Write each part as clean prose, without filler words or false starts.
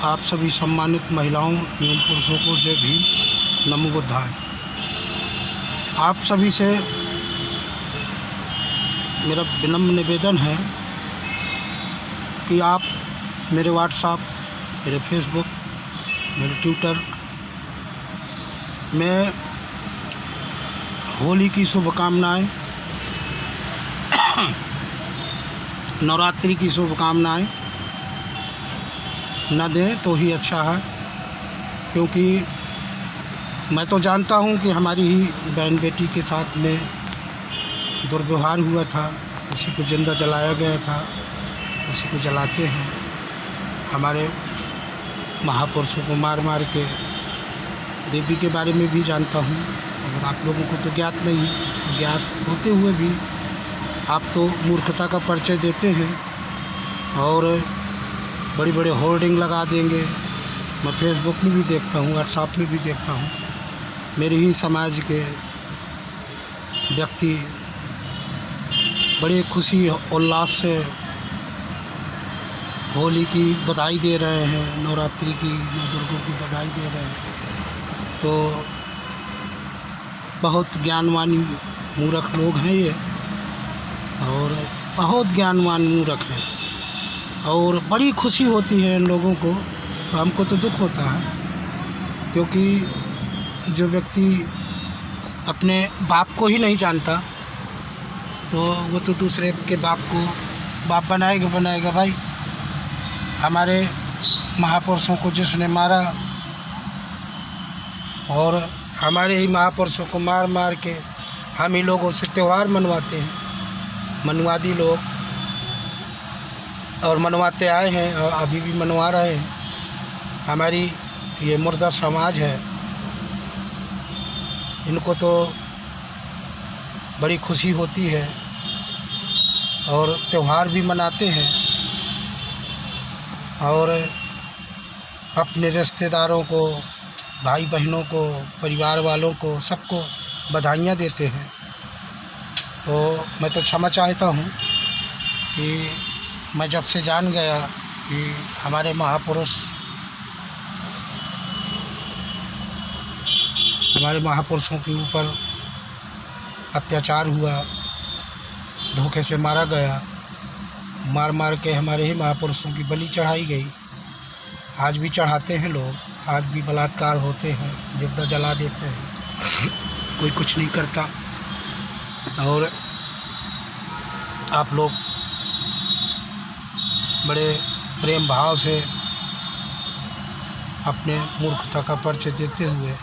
आप सभी सम्मानित महिलाओं एवं पुरुषों को जय भीम, नमो बुद्धाय। आप सभी से मेरा विनम्र निवेदन है कि आप मेरे व्हाट्सएप, मेरे फेसबुक, मेरे ट्विटर में होली की शुभकामनाएं, नवरात्रि की शुभकामनाएं न दें तो ही अच्छा है, क्योंकि मैं तो जानता हूं कि हमारी ही बहन बेटी के साथ में दुर्व्यवहार हुआ था, उसी को जिंदा जलाया गया था, उसी को जलाते हैं। हमारे महापुरुषों को मार मार के, देवी के बारे में भी जानता हूं, अगर आप लोगों को तो ज्ञात नहीं, ज्ञात होते हुए भी आप तो मूर्खता का परिचय देते हैं और बड़ी बड़े होर्डिंग लगा देंगे। मैं फेसबुक में भी देखता हूँ, व्हाट्सएप में भी देखता हूँ, मेरे ही समाज के व्यक्ति बड़े खुशी उल्लास से होली की बधाई दे रहे हैं, नवरात्रि की, नौ दुर्गों की बधाई दे रहे हैं। तो बहुत ज्ञानवान मूर्ख लोग हैं ये, और बहुत ज्ञानवान मूर्ख हैं, और बड़ी खुशी होती है इन लोगों को। तो हमको तो दुख होता है, क्योंकि जो व्यक्ति अपने बाप को ही नहीं जानता तो वो तो दूसरे के बाप को बाप बनाएगा भाई। हमारे महापुरुषों को जिसने मारा, और हमारे ही महापुरुषों को मार मार के हम ही लोगों से त्यौहार मनवाते हैं, मनवादी लोग, और मनवाते आए हैं और अभी भी मनवा रहे हैं। हमारी ये मुर्दा समाज है, इनको तो बड़ी खुशी होती है और त्यौहार भी मनाते हैं, और अपने रिश्तेदारों को, भाई बहनों को, परिवार वालों को, सबको बधाइयाँ देते हैं। तो मैं तो क्षमा चाहता हूँ कि मैं जब से जान गया कि हमारे महापुरुषों के ऊपर अत्याचार हुआ, धोखे से मारा गया, मार मार के हमारे ही महापुरुषों की बलि चढ़ाई गई। आज भी चढ़ाते हैं लोग, आज भी बलात्कार होते हैं, जिंदा जला देते हैं, कोई कुछ नहीं करता। और आप लोग बड़े प्रेम भाव से अपने मूर्खता का परिचय देते हुए,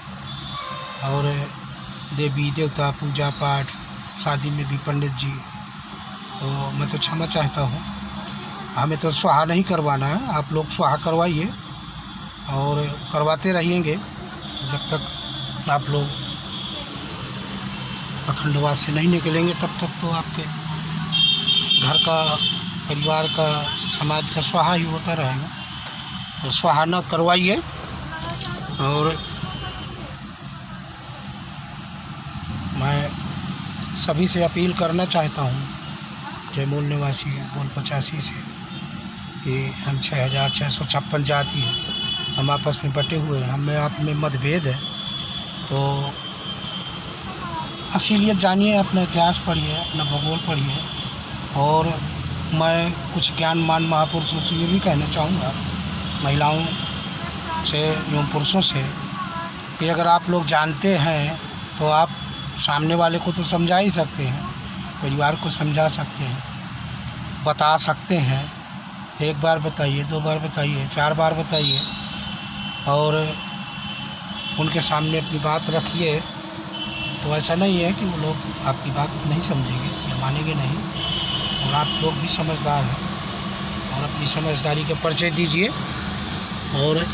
और देवी देवता पूजा पाठ, शादी में भी पंडित जी, तो मैं तो क्षमा चाहता हूँ। हमें तो स्वाहा नहीं करवाना है, आप लोग स्वाहा करवाइए और करवाते रहिएंगे जब तक आप लोग अखंडवाद से नहीं निकलेंगे, तब तक तो आपके घर का, परिवार का, समाज का स्वाहा ही होता रहेगा। तो स्वाहा न करवाइए। और मैं सभी से अपील करना चाहता हूँ, जयमूल निवासी बोल 85 से, कि हम 6656 जाति हैं, हम आपस में बटे हुए हैं, हमें आप में मतभेद है। तो असलियत जानिए, अपना इतिहास पढ़िए, अपना भूगोल पढ़िए। और मैं कुछ ज्ञानवान महापुरुषों से ये भी कहना चाहूँगा, महिलाओं से एवं पुरुषों से, कि अगर आप लोग जानते हैं तो आप सामने वाले को तो समझा ही सकते हैं, परिवार को समझा सकते हैं, बता सकते हैं। एक बार बताइए, 2 बार बताइए, 4 बार बताइए, और उनके सामने अपनी बात रखिए। तो ऐसा नहीं है कि वो लोग आपकी बात नहीं समझेंगे या मानेंगे नहीं, और आप लोग भी समझदार हैं, और अपनी समझदारी का परिचय दीजिए। और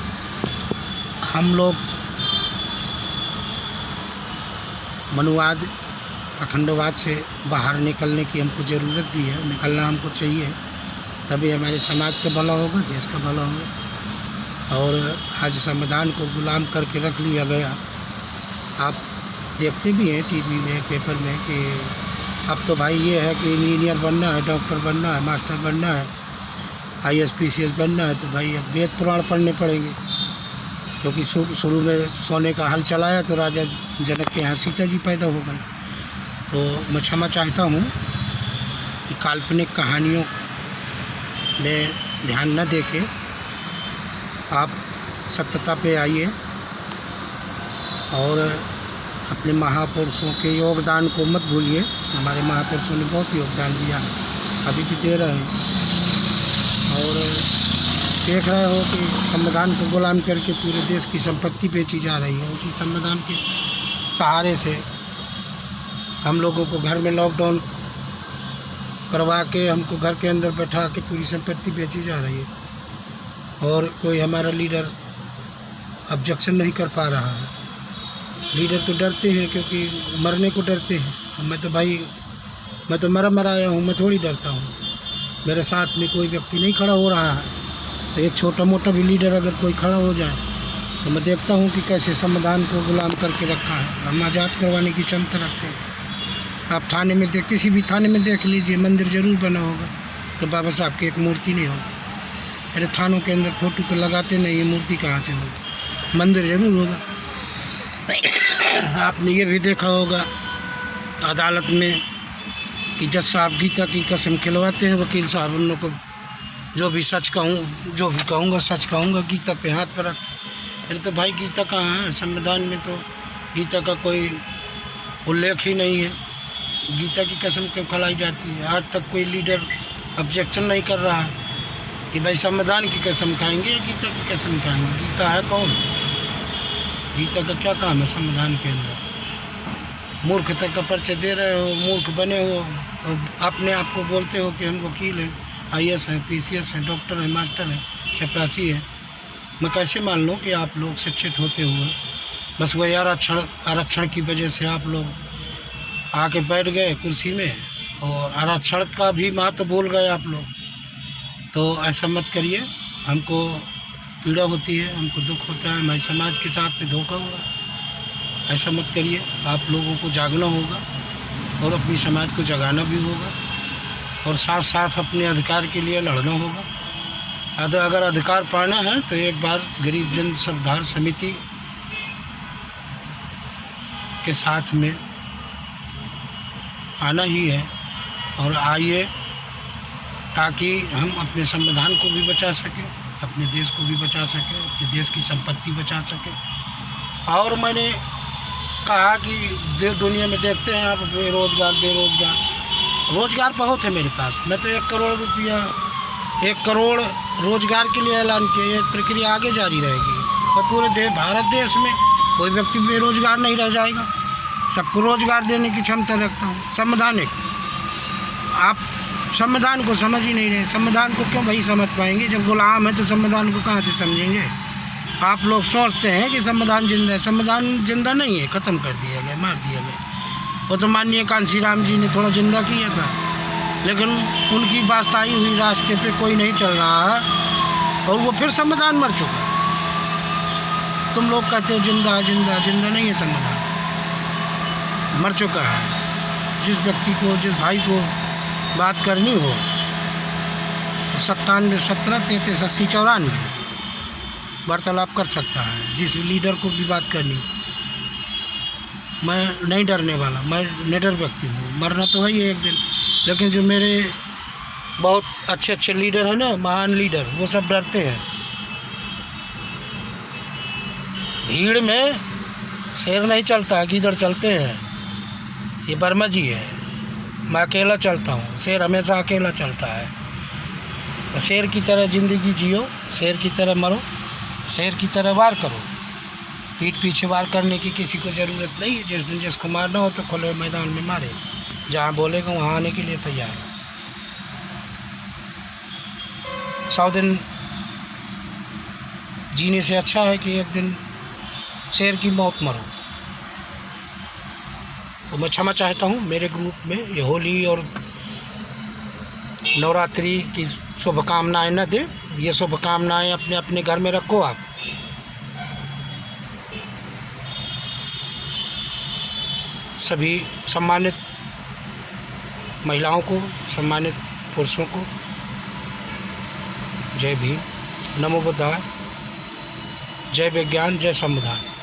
हम लोग मनुवाद, अखंडवाद से बाहर निकलने की हमको ज़रूरत भी है, निकलना हमको चाहिए, तभी हमारे समाज का भला होगा, देश का भला होगा। और आज संविधान को गुलाम करके रख लिया गया। आप देखते भी हैं टीवी में, पेपर में, कि अब तो भाई ये है कि इंजीनियर बनना है, डॉक्टर बनना है, मास्टर बनना है, IAS PCS बनना है तो भाई अब वेद पुराण पढ़ने पड़ेंगे, क्योंकि शुरू में सोने का हल चलाया तो राजा जनक के यहाँ सीता जी पैदा हो गए। तो मैं क्षमा चाहता हूँ कि काल्पनिक कहानियों में ध्यान न दे के आप सत्यता पे आइए और अपने महापुरुषों के योगदान को मत भूलिए। हमारे महापुरुषों ने बहुत योगदान दिया है, अभी भी दे रहे हैं। और देख रहे हो कि संविधान को गुलाम करके पूरे देश की संपत्ति बेची जा रही है। उसी संविधान के सहारे से हम लोगों को घर में लॉकडाउन करवा के हमको घर के अंदर बैठा के पूरी संपत्ति बेची जा रही है और कोई हमारा लीडर ऑब्जेक्शन नहीं कर पा रहा है। लीडर तो डरते हैं, क्योंकि मरने को डरते हैं। मैं तो भाई मैं तो मराया हूँ, मैं थोड़ी डरता हूँ। मेरे साथ में कोई व्यक्ति नहीं खड़ा हो रहा है, तो एक छोटा मोटा भी लीडर अगर कोई खड़ा हो जाए तो मैं देखता हूँ कि कैसे संविधान को गुलाम करके रखा है। हम आज़ाद करवाने की क्षमता रखते हैं। आप थाने में किसी भी थाने में देख लीजिए, मंदिर ज़रूर बना होगा तो बाबा साहब की एक मूर्ति नहीं होगी। अरे थानों के अंदर फ़ोटो तो लगाते नहीं, ये मूर्ति कहाँ से होगी? मंदिर ज़रूर होगा। आपने ये भी देखा होगा अदालत में कि जज साहब गीता की कसम खिलवाते हैं वकील साहब उन लोग को, जो भी कहूँगा सच कहूँगा, गीता पे हाथ पर रख। अरे तो भाई गीता कहाँ है? संविधान में तो गीता का कोई उल्लेख ही नहीं है। गीता की कसम क्यों खिलाई जाती है? आज तक कोई लीडर ऑब्जेक्शन नहीं कर रहा है कि भाई संविधान की कसम खाएंगे या गीता की कसम खाएंगे। गीता है कौन? गीता का क्या काम है संविधान के अंदर? मूर्खता का परिचय दे रहे हो, मूर्ख बने हो और अपने आप को बोलते हो कि हम वकील हैं, IAS हैं, PCS हैं, डॉक्टर हैं, मास्टर हैं, चपरासी हैं। मैं कैसे मान लूँ कि आप लोग शिक्षित होते हुए बस वही आरक्षण की वजह से आप लोग आके बैठ गए कुर्सी में और आरक्षण का भी महत्व भूल गए आप लोग। तो ऐसा मत करिए। हमको पीड़ा होती है, हमको दुख होता है, हमारे समाज के साथ में धोखा हुआ। ऐसा मत करिए। आप लोगों को जागना होगा और अपनी समाज को जगाना भी होगा और साथ साथ अपने अधिकार के लिए लड़ना होगा। अगर अधिकार पाना है तो एक बार गरीब जन सुधार समिति के साथ में आना ही है और आइए, ताकि हम अपने संविधान को भी बचा सकें, अपने देश को भी बचा सकें, अपने देश की संपत्ति बचा सकें। और मैंने कहा कि दुनिया में देखते हैं आप बेरोज़गार रोज़गार बहुत है मेरे पास। मैं तो 1 करोड़ रुपया 1 करोड़ रोज़गार के लिए ऐलान किया। ये प्रक्रिया आगे जारी रहेगी और पूरे भारत देश में कोई व्यक्ति बेरोज़गार नहीं रह जाएगा। सबको रोज़गार देने की क्षमता रखता हूँ। संवैधानिक, आप संविधान को समझ ही नहीं रहे। संविधान को क्यों भाई समझ पाएंगे? जब गुलाम है तो संविधान को कहाँ से समझेंगे? आप लोग सोचते हैं कि संविधान जिंदा है। संविधान जिंदा नहीं है, ख़त्म कर दिया गया, मार दिया गया। वो तो माननीय कांसी राम जी ने थोड़ा जिंदा किया था, लेकिन उनकी वास्ताई हुई रास्ते पे कोई नहीं चल रहा है और वो फिर संविधान मर चुका है। तुम लोग कहते हो जिंदा नहीं है, संविधान मर चुका है। जिस व्यक्ति को, जिस भाई को बात करनी हो तो 97 17 33 80 94 वार्तालाप कर सकता है। जिस लीडर को भी बात करनी, मैं नहीं डरने वाला, मैं निडर व्यक्ति हूँ। मरना तो है ही एक दिन, लेकिन जो मेरे बहुत अच्छे लीडर हैं ना, महान लीडर, वो सब डरते हैं। भीड़ में शेर नहीं चलता, गीदड़ चलते हैं। ये वर्मा जी है, मैं अकेला चलता हूँ। शेर हमेशा अकेला चलता है। तो शेर की तरह ज़िंदगी जियो, शेर की तरह मरो, शेर की तरह वार करो। पीठ पीछे वार करने की किसी को ज़रूरत नहीं है। जिस दिन जिसको मारना हो तो खुले मैदान में मारे, जहाँ बोलेगा वहाँ आने के लिए तैयार है। 100 दिन जीने से अच्छा है कि एक दिन शेर की मौत मरो। तो मैं क्षमा चाहता हूँ। मेरे ग्रुप में ये होली और नवरात्रि की शुभकामनाएं न दें। ये शुभकामनाएं अपने अपने घर में रखो आप। सभी सम्मानित महिलाओं को, सम्मानित पुरुषों को जय भीम, नमो बुद्धाय, जय विज्ञान, जय संविधान।